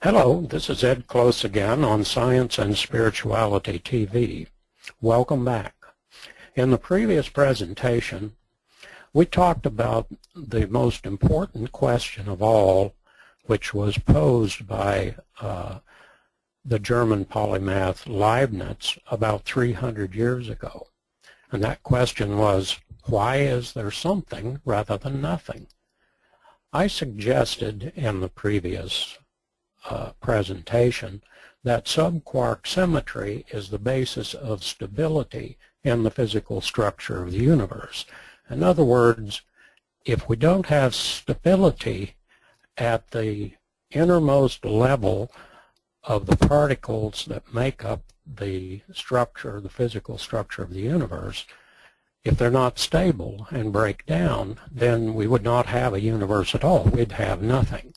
Hello, this is Ed Close again on Science and Spirituality TV. Welcome back. In the previous presentation, we talked about the most important question of all, which was posed by the German polymath Leibniz about 300 years ago. And that question was, why is there something rather than nothing? I suggested in the previous presentation that subquark symmetry is the basis of stability in the physical structure of the universe. In other words, if we don't have stability at the innermost level of the particles that make up the structure, the physical structure of the universe, if they're not stable and break down, then we would not have a universe at all. We'd have nothing.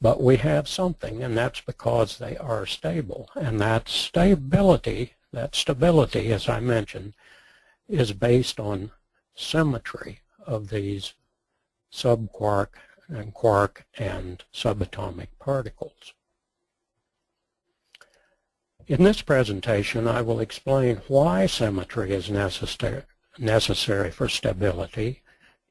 But we have something, and that's because they are stable. And that stability, as I mentioned, is based on symmetry of these subquark and quark and subatomic particles. In this presentation, I will explain why symmetry is necessary for stability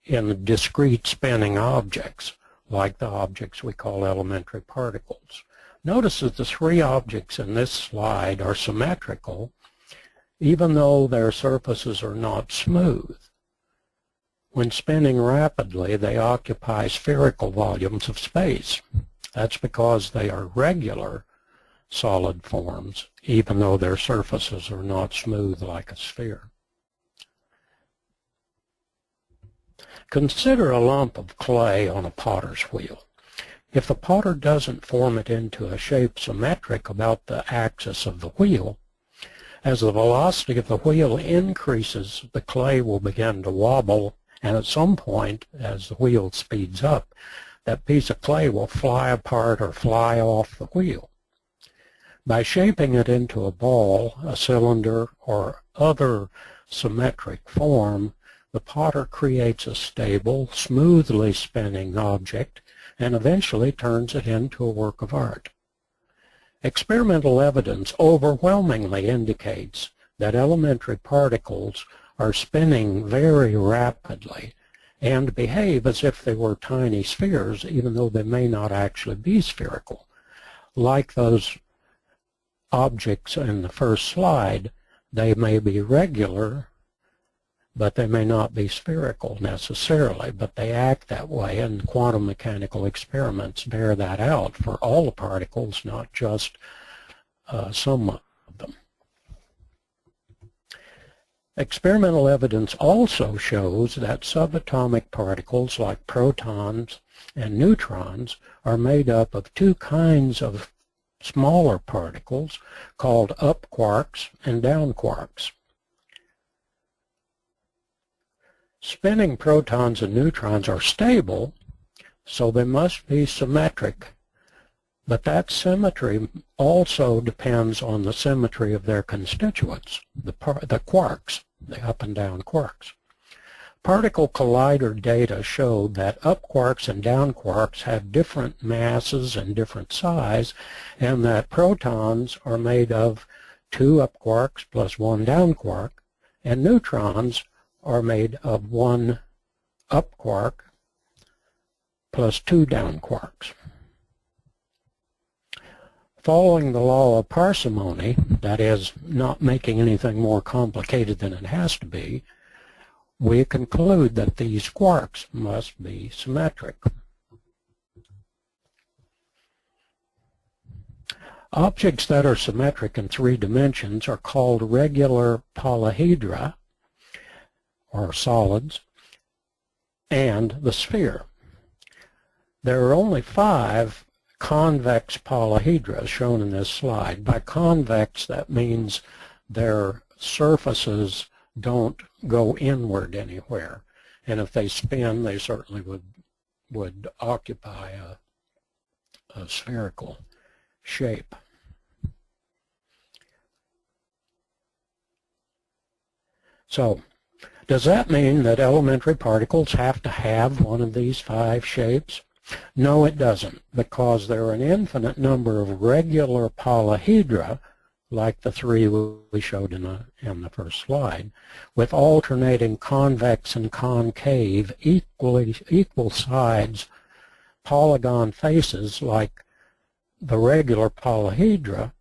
in discrete spinning objects, like the objects we call elementary particles. Notice that the three objects in this slide are symmetrical, even though their surfaces are not smooth. When spinning rapidly, they occupy spherical volumes of space. That's because they are regular solid forms, even though their surfaces are not smooth like a sphere. Consider a lump of clay on a potter's wheel. If the potter doesn't form it into a shape symmetric about the axis of the wheel, as the velocity of the wheel increases, the clay will begin to wobble, and at some point, as the wheel speeds up, that piece of clay will fly apart or fly off the wheel. By shaping it into a ball, a cylinder, or other symmetric form, the potter creates a stable, smoothly spinning object and eventually turns it into a work of art. Experimental evidence overwhelmingly indicates that elementary particles are spinning very rapidly and behave as if they were tiny spheres, even though they may not actually be spherical. Like those objects in the first slide, they may be regular, but they may not be spherical necessarily, but they act that way, and quantum mechanical experiments bear that out for all the particles, not just some of them. Experimental evidence also shows that subatomic particles like protons and neutrons are made up of two kinds of smaller particles called up quarks and down quarks. Spinning protons and neutrons are stable, so they must be symmetric, but that symmetry also depends on the symmetry of their constituents, the quarks, the up and down quarks. Particle collider data showed that up quarks and down quarks have different masses and different size, and that protons are made of 2 up quarks plus 1 down quark, and neutrons are made of 1 up quark plus 2 down quarks. Following the law of parsimony, that is, not making anything more complicated than it has to be, we conclude that these quarks must be symmetric. Objects that are symmetric in 3 dimensions are called regular polyhedra, or solids, and the sphere. There are only 5 convex polyhedra shown in this slide. By convex, that means their surfaces don't go inward anywhere, and if they spin, they certainly would occupy a spherical shape. So, does that mean that elementary particles have to have one of these 5 shapes? No, it doesn't, because there are an infinite number of regular polyhedra, like the three we showed in the first slide, with alternating convex and concave equal sides polygon faces like the regular polyhedra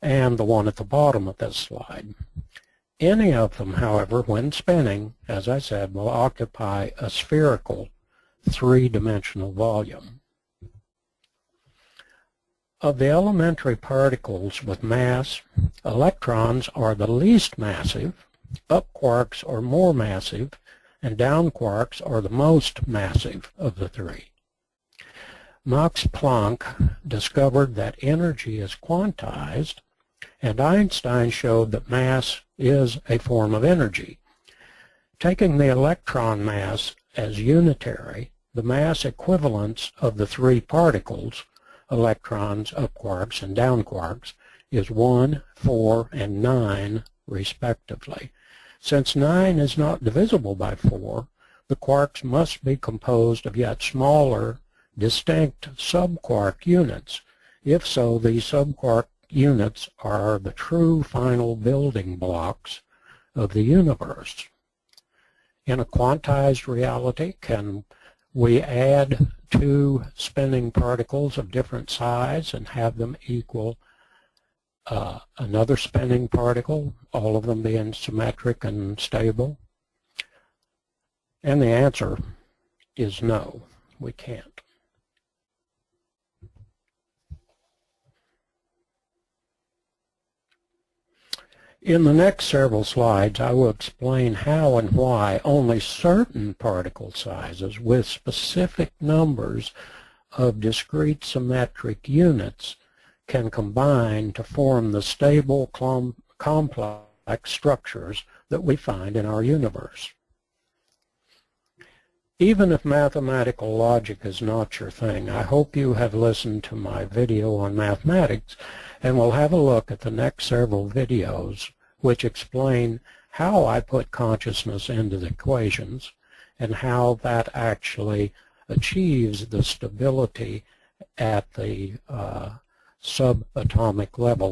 and the one at the bottom of this slide. Any of them, however, when spinning, as I said, will occupy a spherical three-dimensional volume. Of the elementary particles with mass, electrons are the least massive, up quarks are more massive, and down quarks are the most massive of the three. Max Planck discovered that energy is quantized, and Einstein showed that mass is a form of energy. Taking the electron mass as unitary, the mass equivalence of the three particles, electrons, up quarks, and down quarks, is 1, 4, and 9, respectively. Since 9 is not divisible by 4, the quarks must be composed of yet smaller, distinct subquark units. If so, these subquark units are the true final building blocks of the universe. In a quantized reality, can we add two spinning particles of different size and have them equal another spinning particle, all of them being symmetric and stable? And the answer is no, we can't. In the next several slides, I will explain how and why only certain particle sizes with specific numbers of discrete symmetric units can combine to form the stable complex structures that we find in our universe. Even if mathematical logic is not your thing, I hope you have listened to my video on mathematics and we'll have a look at the next several videos which explain how I put consciousness into the equations and how that actually achieves the stability at the subatomic level